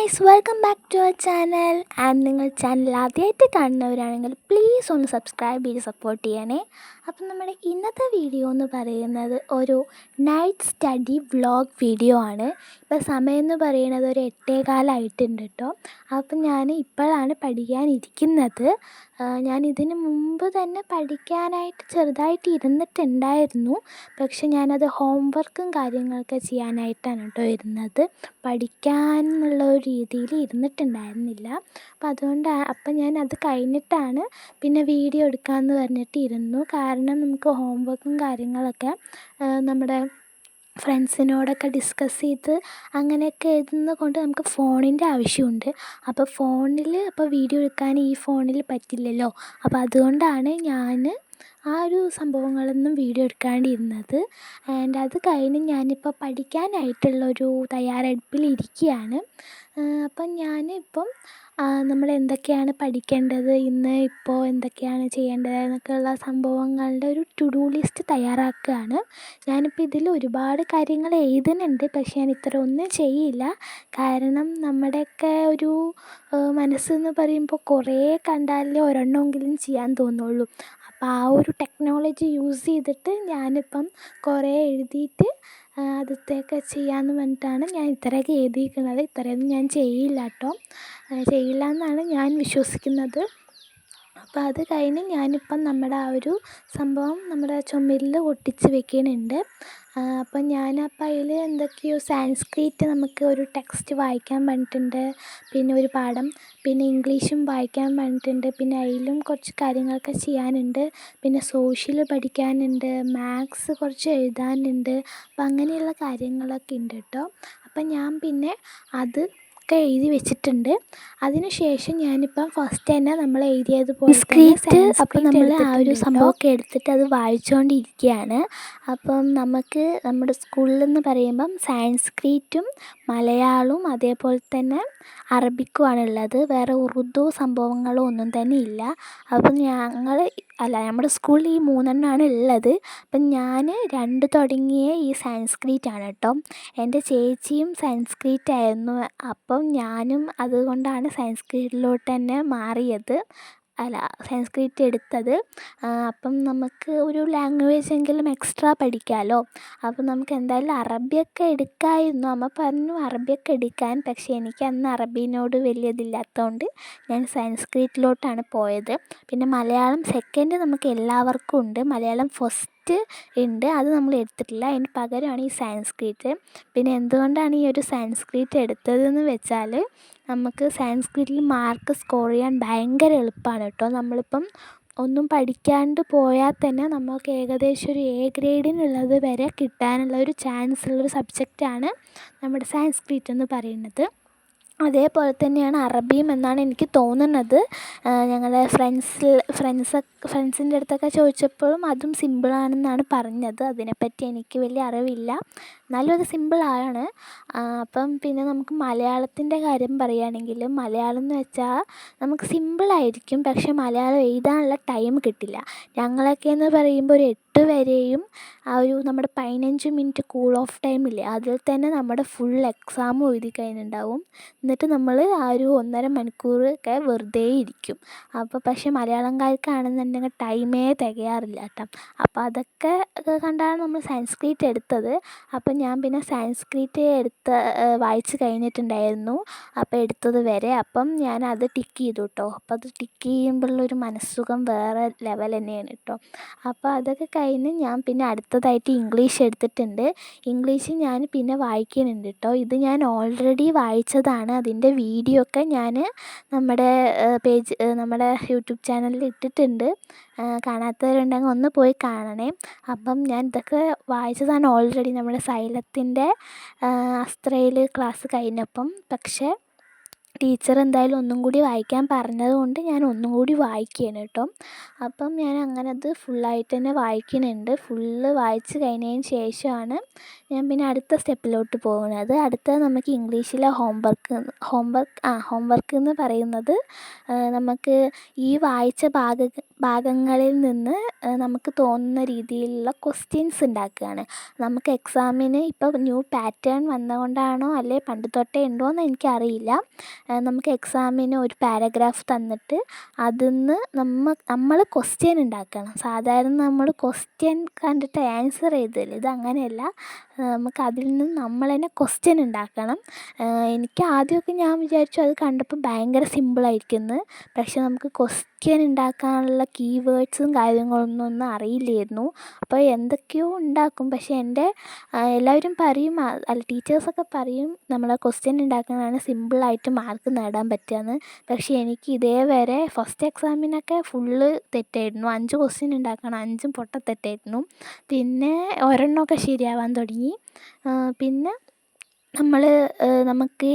Guys, welcome back to our channel. And നിങ്ങൾ channel ആദ്യമായിട്ട് കാണുന്നവരാണെങ്കിൽ പ്ലീസ് ഒന്ന് സബ്സ്ക്രൈബ് ചെയ്ത് സപ്പോർട്ട് ചെയ്യണേ. അപ്പം നമ്മുടെ ഇന്നത്തെ വീഡിയോ എന്ന് പറയുന്നത് ഒരു നൈറ്റ് സ്റ്റഡി വ്ളോഗ് വീഡിയോ ആണ്. ഇപ്പോൾ സമയം എന്ന് പറയുന്നത് ഒരു 8:15 കേട്ടോ. അപ്പം ഞാൻ ഇപ്പോഴാണ് പഠിക്കാനിരിക്കുന്നത്. ഞാൻ ഇതിന് മുമ്പ് തന്നെ പഠിക്കാനായിട്ട് ചെറുതായിട്ട് ഇരുന്നിട്ടുണ്ടായിരുന്നു. പക്ഷെ ഞാനത് ഹോംവർക്കും കാര്യങ്ങളൊക്കെ ചെയ്യാനായിട്ടാണ് കേട്ടോ ഇരുന്നത്. പഠിക്കാനുള്ള ഒരു രീതിയിൽ ഇരുന്നിട്ടുണ്ടായിരുന്നില്ല. അപ്പം ഞാൻ അത് കഴിഞ്ഞിട്ടാണ് പിന്നെ വീഡിയോ എടുക്കാമെന്ന് പറഞ്ഞിട്ട് ഇരുന്നു. കാരണം നമുക്ക് ഹോംവർക്കും കാര്യങ്ങളൊക്കെ നമ്മുടെ ഫ്രണ്ട്സിനോടൊക്കെ ഡിസ്കസ് ചെയ്ത് അങ്ങനെയൊക്കെ എഴുതുന്നത് കൊണ്ട് നമുക്ക് ഫോണിൻ്റെ ആവശ്യമുണ്ട്. അപ്പോൾ വീഡിയോ എടുക്കാൻ ഈ ഫോണിൽ പറ്റില്ലല്ലോ. അപ്പോൾ അതുകൊണ്ടാണ് ഞാൻ ആ ഒരു സംഭവങ്ങളൊന്നും വീഡിയോ എടുക്കാണ്ടിരുന്നത്. ആൻഡ് അത് കഴിഞ്ഞ് ഞാനിപ്പോൾ പഠിക്കാനായിട്ടുള്ളൊരു തയ്യാറെടുപ്പിലിരിക്കുകയാണ്. അപ്പം ഞാനിപ്പം നമ്മൾ എന്തൊക്കെയാണ് പഠിക്കേണ്ടത്, ഇന്ന് ഇപ്പോൾ എന്തൊക്കെയാണ് ചെയ്യേണ്ടത് എന്നൊക്കെയുള്ള സംഭവങ്ങളുടെ ഒരു ടു ഡു ലിസ്റ്റ് തയ്യാറാക്കുകയാണ്. ഞാനിപ്പോൾ ഇതിൽ ഒരുപാട് കാര്യങ്ങൾ എഴുതുന്നുണ്ട്, പക്ഷേ ഞാൻ ഇത്ര ഒന്നും ചെയ്യില്ല. കാരണം നമ്മുടെയൊക്കെ ഒരു മനസ്സെന്ന് പറയുമ്പോൾ കുറേ കണ്ടാലേ ഒരെണ്ണമെങ്കിലും ചെയ്യാൻ തോന്നുള്ളൂ. അപ്പോൾ ആ ഒരു ടെക്നോളജി യൂസ് ചെയ്തിട്ട് ഞാനിപ്പം കുറേ എഴുതിയിട്ട് ആദ്യത്തെയൊക്കെ ചെയ്യാമെന്ന് പറഞ്ഞിട്ടാണ് ഞാൻ ഇത്രയൊക്കെ എഴുതിയിരിക്കുന്നത്. ഇത്രയൊന്നും ഞാൻ ചെയ്യില്ല കേട്ടോ. ചെയ്യില്ല എന്നാണ് ഞാൻ വിശ്വസിക്കുന്നത്. അപ്പോൾ അത് കഴിഞ്ഞ് ഞാനിപ്പം നമ്മുടെ ആ ഒരു സംഭവം നമ്മുടെ ചുമരിൽ ഒട്ടിച്ച് വെക്കുന്നുണ്ട്. അപ്പം അതിൽ എന്തൊക്കെയോ സാൻസ്ക്രിറ്റ് നമുക്ക് ഒരു ടെക്സ്റ്റ് വായിക്കാൻ പറഞ്ഞിട്ടുണ്ട്, പിന്നെ ഒരു പാഠം, പിന്നെ ഇംഗ്ലീഷും വായിക്കാൻ പറഞ്ഞിട്ടുണ്ട്, പിന്നെ അതിലും കുറച്ച് കാര്യങ്ങളൊക്കെ ചെയ്യാനുണ്ട്, പിന്നെ സോഷ്യൽ പഠിക്കാനുണ്ട്, മാത്സ് കുറച്ച് എഴുതാനുണ്ട്. അപ്പം അങ്ങനെയുള്ള കാര്യങ്ങളൊക്കെ ഉണ്ട് കേട്ടോ. അപ്പം ഞാൻ പിന്നെ ഒക്കെ എഴുതി വെച്ചിട്ടുണ്ട്. അതിന് ശേഷം ഞാനിപ്പം ഫസ്റ്റ് തന്നെ നമ്മൾ എഴുതിയതുപോലെ തന്നെ അപ്പം നമ്മൾ ആ ഒരു സംഭവമൊക്കെ എടുത്തിട്ട് അത് വായിച്ചുകൊണ്ടിരിക്കുകയാണ്. അപ്പം നമുക്ക് നമ്മുടെ സ്കൂളിലെന്ന് പറയുമ്പം സാൻസ്ക്രിറ്റും മലയാളവും അതേപോലെ തന്നെ അറബിക്കുമാണുള്ളത്. വേറെ ഉറുദു സംഭവങ്ങളോ ഒന്നും തന്നെ ഇല്ല. അപ്പം നമ്മുടെ സ്കൂളിൽ ഈ 3 ഉള്ളത്. അപ്പം ഞാൻ 2 തുടങ്ങിയ ഈ സാൻസ്ക്രിറ്റാണ് കേട്ടോ. എൻ്റെ ചേച്ചിയും സാൻസ്ക്രിറ്റ് ആയിരുന്നു. അപ്പം ഞാനും അതുകൊണ്ടാണ് സാൻസ്ക്രിറ്റിലോട്ട് തന്നെ സാൻസ്ക്രിറ്റ് എടുത്തത്. അപ്പം നമുക്ക് ഒരു ലാംഗ്വേജ് എങ്കിലും എക്സ്ട്രാ പഠിക്കാമല്ലോ. അപ്പം നമുക്ക് എന്തായാലും അറബിയൊക്കെ എടുക്കാമായിരുന്നു. അമ്മ പറഞ്ഞു അറബിയൊക്കെ എടുക്കാൻ. പക്ഷേ എനിക്ക് അന്ന് അറബീനോട് വലിയ ഇതില്ലാത്തതുകൊണ്ട് ഞാൻ സാൻസ്ക്രിറ്റിലോട്ടാണ് പോയത്. പിന്നെ മലയാളം സെക്കൻഡ് നമുക്ക് എല്ലാവർക്കും ഉണ്ട്, മലയാളം ഫസ്റ്റ് ഉണ്ട്, അത് നമ്മൾ എടുത്തിട്ടില്ല. അതിന് പകരമാണ് ഈ സാൻസ്ക്രിറ്റ്. പിന്നെ എന്തുകൊണ്ടാണ് ഈ ഒരു സാൻസ്ക്രിറ്റ് എടുത്തതെന്ന് വെച്ചാൽ നമുക്ക് സാൻസ്ക്രിറ്റിൽ മാർക്ക് സ്കോർ ചെയ്യാൻ ഭയങ്കര എളുപ്പമാണ് കേട്ടോ. നമ്മളിപ്പം ഒന്നും പഠിക്കാണ്ട് പോയാൽ തന്നെ നമുക്ക് ഏകദേശം ഒരു എ ഗ്രേഡിനുള്ളത് വരെ കിട്ടാനുള്ള ഒരു ചാൻസ് ഉള്ളൊരു സബ്ജക്റ്റാണ് നമ്മുടെ സാൻസ്ക്രിറ്റ് എന്ന് പറയുന്നത്. അതേപോലെ തന്നെയാണ് അറബിയും എന്നാണ് എനിക്ക് തോന്നുന്നത്. ഞങ്ങളുടെ ഫ്രണ്ട്സിൻ്റെ അടുത്തൊക്കെ ചോദിച്ചപ്പോഴും അതും സിമ്പിളാണെന്നാണ് പറഞ്ഞത്. അതിനെപ്പറ്റി എനിക്ക് വലിയ അറിവില്ല, എന്നാലും അത് സിമ്പിളാണ്. അപ്പം പിന്നെ നമുക്ക് മലയാളത്തിൻ്റെ കാര്യം പറയുകയാണെങ്കിൽ മലയാളം എന്ന് വെച്ചാൽ നമുക്ക് സിമ്പിളായിരിക്കും, പക്ഷേ മലയാളം എഴുതാനുള്ള ടൈം കിട്ടില്ല. ഞങ്ങളൊക്കെ എന്ന് പറയുമ്പോൾ ഒരു 8 വരെയും ആ ഒരു നമ്മുടെ 15 മിനിറ്റ് കൂൾ ഓഫ് ടൈമില്ലേ, അതിൽ തന്നെ നമ്മുടെ ഫുൾ എക്സാമും എഴുതി കഴിഞ്ഞിട്ടുണ്ടാവും. എന്നിട്ട് നമ്മൾ ആ ഒരു 1.5 മണിക്കൂറൊക്കെ വെറുതെ ഇരിക്കും. പക്ഷേ മലയാളംകാർക്കാണെന്നുണ്ടെങ്കിൽ ടൈമേ തികയാറില്ല കേട്ടോ. അപ്പോൾ അതൊക്കെ കണ്ടാണ് നമ്മൾ സാൻസ്ക്രിറ്റ് എടുത്തത്. അപ്പം ഞാൻ പിന്നെ സാൻസ്ക്രിറ്റ് വായിച്ച് കഴിഞ്ഞിട്ടുണ്ടായിരുന്നു, അപ്പോൾ എടുത്തത് വരെ. അപ്പം ഞാൻ അത് ടിക്ക് ചെയ്തു കേട്ടോ. അപ്പോൾ അത് ടിക്ക് ചെയ്യുമ്പോഴുള്ളൊരു മനസ്സുഖം വേറെ ലെവൽ തന്നെയാണ് കേട്ടോ. അപ്പോൾ അതൊക്കെ കഴിഞ്ഞ് ഞാൻ പിന്നെ അടുത്തതായിട്ട് ഇംഗ്ലീഷ് എടുത്തിട്ടുണ്ട്. ഇംഗ്ലീഷ് ഞാൻ പിന്നെ വായിക്കുന്നുണ്ട് കേട്ടോ. ഇത് ഞാൻ ഓൾറെഡി വായിച്ചതാണ്. അതിൻ്റെ വീഡിയോ ഒക്കെ ഞാൻ നമ്മുടെ യൂട്യൂബ് ചാനലിൽ ഇട്ടിട്ടുണ്ട്. കാണാത്തവരുണ്ടെങ്കിൽ ഒന്ന് പോയി കാണണേ. അപ്പം ഞാൻ ഇതൊക്കെ വായിച്ചതാണ് ഓൾറെഡി നമ്മുടെ സൈലത്തിൻ്റെ അസ്ത്രയിൽ ക്ലാസ് കഴിഞ്ഞപ്പം. പക്ഷേ ടീച്ചർ എന്തായാലും ഒന്നും കൂടി വായിക്കാൻ പറഞ്ഞത് കൊണ്ട് ഞാൻ ഒന്നും കൂടി വായിക്കുകയാണ് കേട്ടോ. അപ്പം ഞാൻ അങ്ങനെ അത് ഫുള്ളായിട്ട് തന്നെ വായിക്കുന്നുണ്ട്. ഫുള്ള് വായിച്ച് കഴിഞ്ഞതിന് ശേഷമാണ് ഞാൻ പിന്നെ അടുത്ത സ്റ്റെപ്പിലോട്ട് പോകുന്നത്. അടുത്തത് നമുക്ക് ഇംഗ്ലീഷിലെ ഹോംവർക്ക് എന്ന് പറയുന്നത് നമുക്ക് ഈ വായിച്ച ഭാഗങ്ങളിൽ നിന്ന് നമുക്ക് തോന്നുന്ന രീതിയിലുള്ള ക്വസ്റ്റ്യൻസ് ഉണ്ടാക്കുകയാണ്. നമുക്ക് എക്സാമിന് ഇപ്പോൾ ന്യൂ പാറ്റേൺ വന്നതുകൊണ്ടാണോ അല്ലെ പണ്ട് തൊട്ടേ ഉണ്ടോയെന്ന് എനിക്കറിയില്ല. നമുക്ക് എക്സാമിന് ഒരു പാരഗ്രാഫ് തന്നിട്ട് അതിൽ നിന്ന് നമ്മൾ ക്വസ്റ്റ്യൻ ഉണ്ടാക്കണം. സാധാരണ നമ്മൾ ക്വസ്റ്റ്യൻ കണ്ടിട്ട് ആൻസർ എഴുതില്ല. ഇതങ്ങനെയല്ല, നമുക്ക് അതിൽ നിന്ന് നമ്മൾ തന്നെ ക്വസ്റ്റ്യൻ ഉണ്ടാക്കണം. എനിക്ക് ആദ്യമൊക്കെ ഞാൻ വിചാരിച്ചു അത് കണ്ടപ്പോൾ ഭയങ്കര സിമ്പിളായിരിക്കുമെന്ന്. പക്ഷെ നമുക്ക് ക്വസ്റ്റ്യൻ ഉണ്ടാക്കാനുള്ള കീവേഡ്സും കാര്യങ്ങളൊന്നും അറിയില്ലായിരുന്നു. അപ്പോൾ എന്തൊക്കെയോ ഉണ്ടാക്കും. പക്ഷെ എല്ലാവരും പറയും, അല്ല ടീച്ചേഴ്സൊക്കെ പറയും നമ്മൾ ക്വസ്റ്റ്യൻ ഉണ്ടാക്കാനാണ് സിമ്പിളായിട്ട് മാർക്ക് നേടാൻ പറ്റുകയെന്ന്. പക്ഷെ എനിക്ക് ഇതേവരെ ഫസ്റ്റ് എക്സാമിനൊക്കെ ഫുള്ള് തെറ്റായിരുന്നു. 5 ക്വസ്റ്റ്യൻ ഉണ്ടാക്കണം, 5ഉം പൊട്ടത്തെറ്റായിരുന്നു. പിന്നെ ഒരെണ്ണമൊക്കെ ശരിയാവാൻ തുടങ്ങി. പിന്നെ നമുക്ക്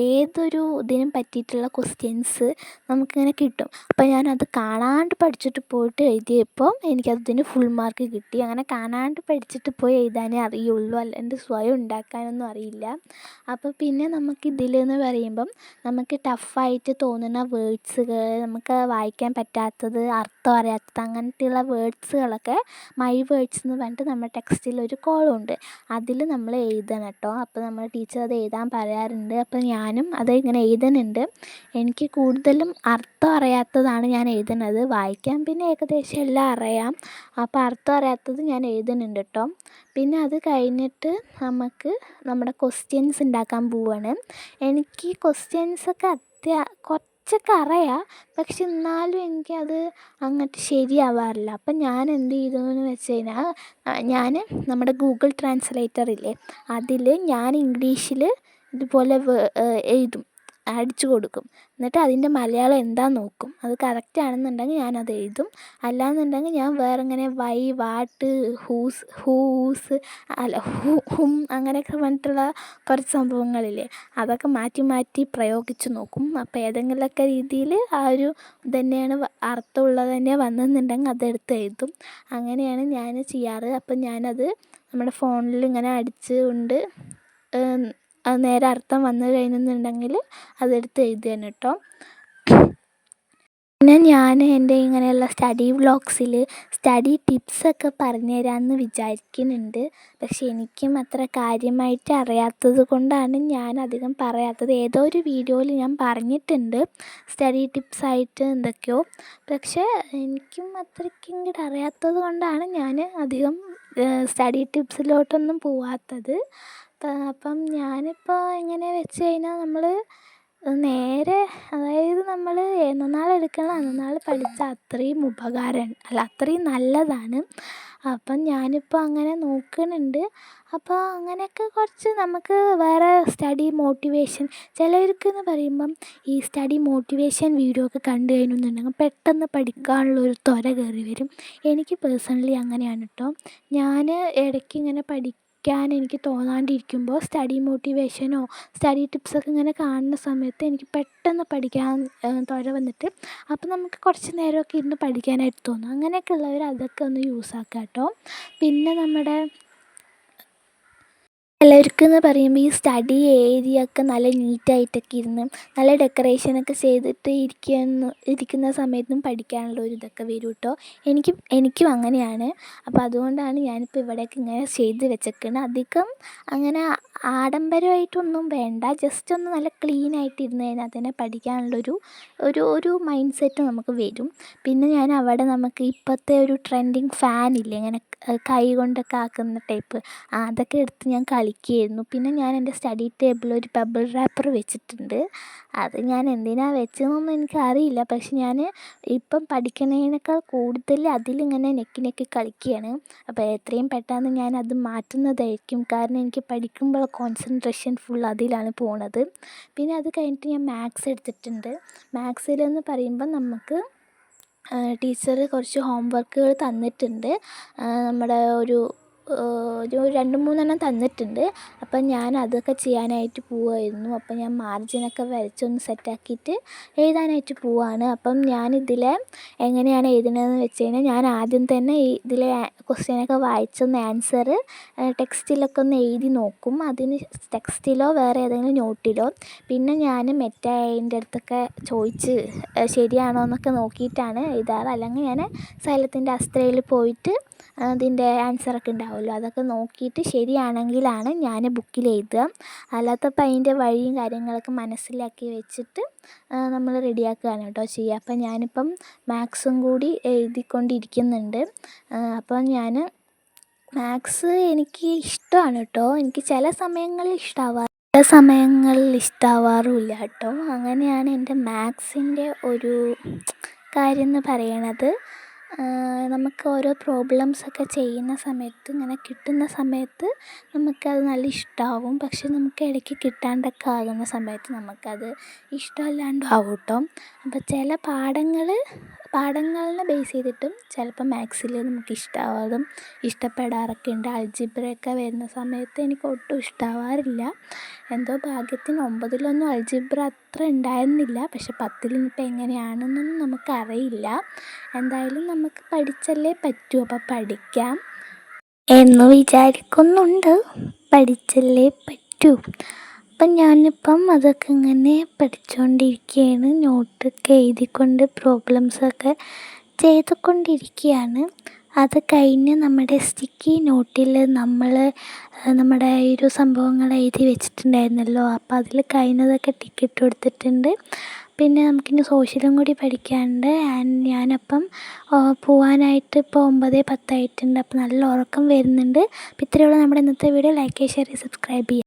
ഏതൊരു ഇതിനും പറ്റിയിട്ടുള്ള ക്വസ്റ്റ്യൻസ് നമുക്കിങ്ങനെ കിട്ടും. അപ്പോൾ ഞാനത് കാണാണ്ട് പഠിച്ചിട്ട് പോയിട്ട് എഴുതിയപ്പോൾ എനിക്കതിന് ഫുൾ മാർക്ക് കിട്ടി. അങ്ങനെ കാണാണ്ട് പഠിച്ചിട്ട് പോയി എഴുതാനേ അറിയുള്ളൂ, അല്ലാണ്ട് സ്വയം ഉണ്ടാക്കാനൊന്നും അറിയില്ല. അപ്പോൾ പിന്നെ നമുക്കിതിലെന്ന് പറയുമ്പം നമുക്ക് ടഫായിട്ട് തോന്നുന്ന വേർഡ്സുകൾ, നമുക്ക് വായിക്കാൻ പറ്റാത്തത്, അർത്ഥം അറിയാത്തത്, അങ്ങനത്തെയുള്ള വേർഡ്സുകളൊക്കെ മൈ വേർഡ്സ് എന്ന് പറഞ്ഞിട്ട് നമ്മുടെ ടെക്സ്റ്റിലൊരു കോളമുണ്ട്. അതിൽ നമ്മൾ എഴുതണം കേട്ടോ. അപ്പോൾ നമ്മുടെ ടീച്ചർ അത് എഴുതാൻ പറയാറുണ്ട്. അപ്പോൾ ഞാനും അത് ഇങ്ങനെ എഴുതുന്നുണ്ട്. എനിക്ക് കൂടുതലും അർത്ഥം അറിയാത്തതാണ് ഞാൻ എഴുതുന്നത്. വായിക്കാൻ പിന്നെ ഏകദേശം എല്ലാം അറിയാം. അപ്പോൾ അർത്ഥം അറിയാത്തത് ഞാൻ എഴുതുന്നുണ്ട് കേട്ടോ. പിന്നെ അത് കഴിഞ്ഞിട്ട് നമുക്ക് നമ്മുടെ ക്വസ്റ്റ്യൻസ് ഉണ്ടാക്കാൻ പോവുകയാണ്. എനിക്ക് ക്വസ്റ്റ്യൻസൊക്കെ കുറച്ചൊക്കെ അറിയാം. പക്ഷെ എന്നാലും എനിക്കത് അങ്ങോട്ട് ശരിയാവാറില്ല. അപ്പം ഞാൻ എന്ത് ചെയ്തു എന്ന് വെച്ച് കഴിഞ്ഞാൽ, ഞാൻ നമ്മുടെ ഗൂഗിൾ ട്രാൻസ്ലേറ്റർ ഇല്ലേ, അതിൽ ഞാൻ ഇംഗ്ലീഷിൽ ഇതുപോലെ എഴുതും, അടിച്ചു കൊടുക്കും. എന്നിട്ട് അതിൻ്റെ മലയാളം എന്താണെന്ന് നോക്കും. അത് കറക്റ്റ് ആണെന്നുണ്ടെങ്കിൽ ഞാനത് എഴുതും. അല്ലാന്നുണ്ടെങ്കിൽ ഞാൻ വേറെ ഇങ്ങനെ വാട്ട്, ഹൂസ് ഹും അങ്ങനെയൊക്കെ പറഞ്ഞിട്ടുള്ള കുറച്ച് സംഭവങ്ങളില്ലേ, അതൊക്കെ മാറ്റി മാറ്റി പ്രയോഗിച്ച് നോക്കും. അപ്പോൾ ഏതെങ്കിലുമൊക്കെ രീതിയിൽ ആ ഒരു ഇതന്നെയാണ് അർത്ഥമുള്ളത് തന്നെ വന്നെന്നുണ്ടെങ്കിൽ അതെടുത്ത് എഴുതും. അങ്ങനെയാണ് ഞാൻ ചെയ്യാറ്. അപ്പം ഞാനത് നമ്മുടെ ഫോണിൽ ഇങ്ങനെ അടിച്ച് കൊണ്ട് അത് നേരെ അർത്ഥം വന്നു കഴിഞ്ഞെന്നുണ്ടെങ്കിൽ അതെടുത്ത് എഴുതുകയാണ് കേട്ടോ. പിന്നെ ഞാൻ എൻ്റെ ഇങ്ങനെയുള്ള സ്റ്റഡി വ്ളോഗ്സിൽ സ്റ്റഡി ടിപ്സൊക്കെ പറഞ്ഞു തരാമെന്ന് വിചാരിക്കുന്നുണ്ട്. പക്ഷെ എനിക്കും അത്ര കാര്യമായിട്ട് അറിയാത്തത് കൊണ്ടാണ് ഞാൻ അധികം പറയാത്തത്. ഏതോ ഒരു വീഡിയോയിൽ ഞാൻ പറഞ്ഞിട്ടുണ്ട് സ്റ്റഡി ടിപ്സായിട്ട് എന്തൊക്കെയോ. പക്ഷേ എനിക്കും അത്രയ്ക്ക് ഇങ്ങോട്ട് അറിയാത്തത് കൊണ്ടാണ് ഞാൻ അധികം സ്റ്റഡി ടിപ്സിലോട്ടൊന്നും പോവാത്തത്. അപ്പം ഞാനിപ്പോൾ എങ്ങനെ വെച്ച് കഴിഞ്ഞാൽ നമ്മൾ നേരെ, അതായത് നമ്മൾ എന്നനാളെടുക്കണം അന്നനാൾ പഠിച്ചാൽ അത്രയും ഉപകാരമാണ്, അല്ല അത്രയും നല്ലതാണ്. അപ്പം ഞാനിപ്പോൾ അങ്ങനെ നോക്കുന്നുണ്ട്. അപ്പോൾ അങ്ങനെയൊക്കെ കുറച്ച് നമുക്ക് വേറെ സ്റ്റഡി മോട്ടിവേഷൻ, ചിലർക്കെന്ന് പറയുമ്പം ഈ സ്റ്റഡി മോട്ടിവേഷൻ വീഡിയോ ഒക്കെ കണ്ടു കഴിഞ്ഞെന്നുണ്ടെങ്കിൽ പെട്ടെന്ന് പഠിക്കാനുള്ളൊരു ത്വര കയറി വരും. എനിക്ക് പേഴ്സണലി അങ്ങനെയാണ് കേട്ടോ. ഞാൻ ഇടയ്ക്ക് ഇങ്ങനെ പഠിക്കാൻ എനിക്ക് തോന്നാണ്ടിരിക്കുമ്പോൾ സ്റ്റഡി മോട്ടിവേഷനോ സ്റ്റഡി ടിപ്സൊക്കെ ഇങ്ങനെ കാണുന്ന സമയത്ത് എനിക്ക് പെട്ടെന്ന് പഠിക്കാൻ ത്വര വന്നിട്ട് അപ്പോൾ നമുക്ക് കുറച്ച് നേരമൊക്കെ ഇരുന്ന് പഠിക്കാനായിട്ട് തോന്നും. അങ്ങനെയൊക്കെ ഉള്ളവർ അതൊക്കെ ഒന്ന് യൂസ് ആക്കുക കേട്ടോ. പിന്നെ നമ്മുടെ ചിലർക്കെന്ന് പറയുമ്പോൾ ഈ സ്റ്റഡി ഏരിയ ഒക്കെ നല്ല നീറ്റായിട്ടൊക്കെ ഇരുന്ന് നല്ല ഡെക്കറേഷനൊക്കെ ചെയ്തിട്ട് ഇരിക്കുന്ന സമയത്തും പഠിക്കാനുള്ള ഒരു ഇതൊക്കെ വരും കേട്ടോ. എനിക്കും അങ്ങനെയാണ്. അപ്പോൾ അതുകൊണ്ടാണ് ഞാനിപ്പോൾ ഇവിടെയൊക്കെ ഇങ്ങനെ ചെയ്ത് വെച്ചേക്കുന്നത്. അധികം അങ്ങനെ ആഡംബരമായിട്ടൊന്നും വേണ്ട, ജസ്റ്റ് ഒന്ന് നല്ല ക്ലീനായിട്ട് ഇരുന്ന് കഴിഞ്ഞാൽ തന്നെ പഠിക്കാനുള്ളൊരു ഒരു മൈൻഡ് സെറ്റ് നമുക്ക് വരും. പിന്നെ ഞാൻ അവിടെ നമുക്ക് ഇപ്പോഴത്തെ ഒരു ട്രെൻഡിങ് ഫാനില്ലേ, ഇങ്ങനെ കൈ കൊണ്ടൊക്കെ ആക്കുന്ന ടൈപ്പ്, അതൊക്കെ എടുത്ത് ഞാൻ കളിക്കുകയായിരുന്നു. പിന്നെ ഞാൻ എൻ്റെ സ്റ്റഡി ടേബിളിൽ ഒരു ബബിൾ റാപ്പർ വെച്ചിട്ടുണ്ട്. അത് ഞാൻ എന്തിനാണ് വെച്ചതെന്നൊന്നും എനിക്കറിയില്ല. പക്ഷെ ഞാൻ ഇപ്പം പഠിക്കുന്നതിനേക്കാൾ കൂടുതൽ അതിലിങ്ങനെ നെക്കി കളിക്കുകയാണ്. അപ്പോൾ എത്രയും പെട്ടെന്ന് ഞാനത് മാറ്റുന്നതായിരിക്കും. കാരണം എനിക്ക് പഠിക്കുമ്പോൾ കോൺസെൻട്രേഷൻ ഫുൾ അതിലാണ് പോണത്. പിന്നെ അത് കഴിഞ്ഞിട്ട് ഞാൻ മാത്സ് എടുത്തിട്ടുണ്ട്. മാത്സിലെന്ന് പറയുമ്പോൾ നമുക്ക് ടീച്ചർ കുറച്ച് ഹോം വർക്കുകൾ തന്നിട്ടുണ്ട്. നമ്മുടെ ഒരു 2-3 തന്നിട്ടുണ്ട്. അപ്പം ഞാൻ അതൊക്കെ ചെയ്യാനായിട്ട് പോവുമായിരുന്നു. അപ്പം ഞാൻ മാർജിനൊക്കെ വരച്ചൊന്ന് സെറ്റാക്കിയിട്ട് എഴുതാനായിട്ട് പോവുകയാണ്. അപ്പം ഞാനിതിൽ എങ്ങനെയാണ് എഴുതുന്നതെന്ന് വെച്ച് കഴിഞ്ഞാൽ, ഞാൻ ആദ്യം തന്നെ ഇതിലെ ക്വസ്റ്റ്യനൊക്കെ വായിച്ചൊന്ന് ആൻസർ ടെക്സ്റ്റിലൊക്കെ ഒന്ന് എഴുതി നോക്കും. അതിന് ടെക്സ്റ്റിലോ വേറെ ഏതെങ്കിലും നോട്ടിലോ. പിന്നെ ഞാൻ മെറ്റ അടുത്തൊക്കെ ചോദിച്ച് ശരിയാണോ എന്നൊക്കെ നോക്കിയിട്ടാണ് എഴുതാറ്. അല്ലെങ്കിൽ ഞാൻ സൈലത്തിൻ്റെ അസ്ത്രയിൽ പോയിട്ട് അതിൻ്റെ ആൻസറൊക്കെ ഉണ്ടാവുമല്ലോ, അതൊക്കെ നോക്കിയിട്ട് ശരിയാണെങ്കിലാണ് ഞാൻ ബുക്കിൽ എഴുതുക. അല്ലാത്തപ്പോൾ അതിൻ്റെ വഴിയും കാര്യങ്ങളൊക്കെ മനസ്സിലാക്കി വെച്ചിട്ട് നമ്മൾ റെഡിയാക്കുകയാണ് കേട്ടോ ചെയ്യുക. അപ്പം ഞാനിപ്പം മാത്സും കൂടി എഴുതിക്കൊണ്ടിരിക്കുന്നുണ്ട്. അപ്പം ഞാൻ മാത്സ് എനിക്ക് ഇഷ്ടമാണ് കേട്ടോ. എനിക്ക് ചില സമയങ്ങളിൽ ഇഷ്ടമാവാറുമില്ല കേട്ടോ. അങ്ങനെയാണ് എൻ്റെ മാത്സിൻ്റെ ഒരു കാര്യം എന്ന് പറയണത്. നമുക്ക് ഓരോ പ്രോബ്ലംസൊക്കെ ചെയ്യുന്ന സമയത്ത്, ഇങ്ങനെ കിട്ടുന്ന സമയത്ത് നമുക്കത് നല്ല ഇഷ്ടമാവും. പക്ഷെ നമുക്ക് ഇടയ്ക്ക് കിട്ടാണ്ടൊക്കെ ആകുന്ന സമയത്ത് നമുക്കത് ഇഷ്ടമല്ലാണ്ടും ആവും കേട്ടോ. അപ്പോൾ ചില പാഠങ്ങളിനെ ബേസ് ചെയ്തിട്ടും ചിലപ്പോൾ മാത്സിൽ നമുക്ക് ഇഷ്ടപ്പെടാറൊക്കെ ഉണ്ട്. അൾജിബ്രയൊക്കെ വരുന്ന സമയത്ത് എനിക്ക് ഒട്ടും ഇഷ്ടമാവാറില്ല. എന്തോ ഭാഗ്യത്തിന് 9-ലൊന്നും അൾജിബ്ര അത്ര ഉണ്ടായിരുന്നില്ല. പക്ഷെ 10-ൽ ഇനിയിപ്പോൾ എങ്ങനെയാണെന്നൊന്നും നമുക്കറിയില്ല. എന്തായാലും നമുക്ക് പഠിച്ചല്ലേ പറ്റൂ. അപ്പോൾ പഠിക്കാം എന്ന് വിചാരിക്കുന്നുണ്ട്. പഠിച്ചല്ലേ പറ്റൂ. അപ്പം ഞാനിപ്പം അതൊക്കെ ഇങ്ങനെ പഠിച്ചുകൊണ്ടിരിക്കുകയാണ്. നോട്ടൊക്കെ എഴുതിക്കൊണ്ട് പ്രോബ്ലംസൊക്കെ ചെയ്തുകൊണ്ടിരിക്കുകയാണ്. അത് കഴിഞ്ഞ് നമ്മുടെ സ്റ്റിക്കി നോട്ടിൽ നമ്മുടെ ഈ ഒരു സംഭവങ്ങൾ എഴുതി വെച്ചിട്ടുണ്ടായിരുന്നല്ലോ, അപ്പോൾ അതിൽ കഴിഞ്ഞതൊക്കെ ടിക്ക് കൊടുത്തിട്ടുണ്ട്. പിന്നെ നമുക്കിനി സോഷ്യലും കൂടി പഠിക്കാനുണ്ട്. ഞാനപ്പം പോവാനായിട്ട് ഇപ്പോൾ 9:10 ആയിട്ടുണ്ട്. അപ്പോൾ നല്ല ഉറക്കം വരുന്നുണ്ട്. അപ്പോൾ ഇത്രയുള്ള നമ്മുടെ ഇന്നത്തെ വീഡിയോ. ലൈക്ക് ചെയ്യുക, ഷെയർ ചെയ്യുക, സബ്സ്ക്രൈബ് ചെയ്യുക.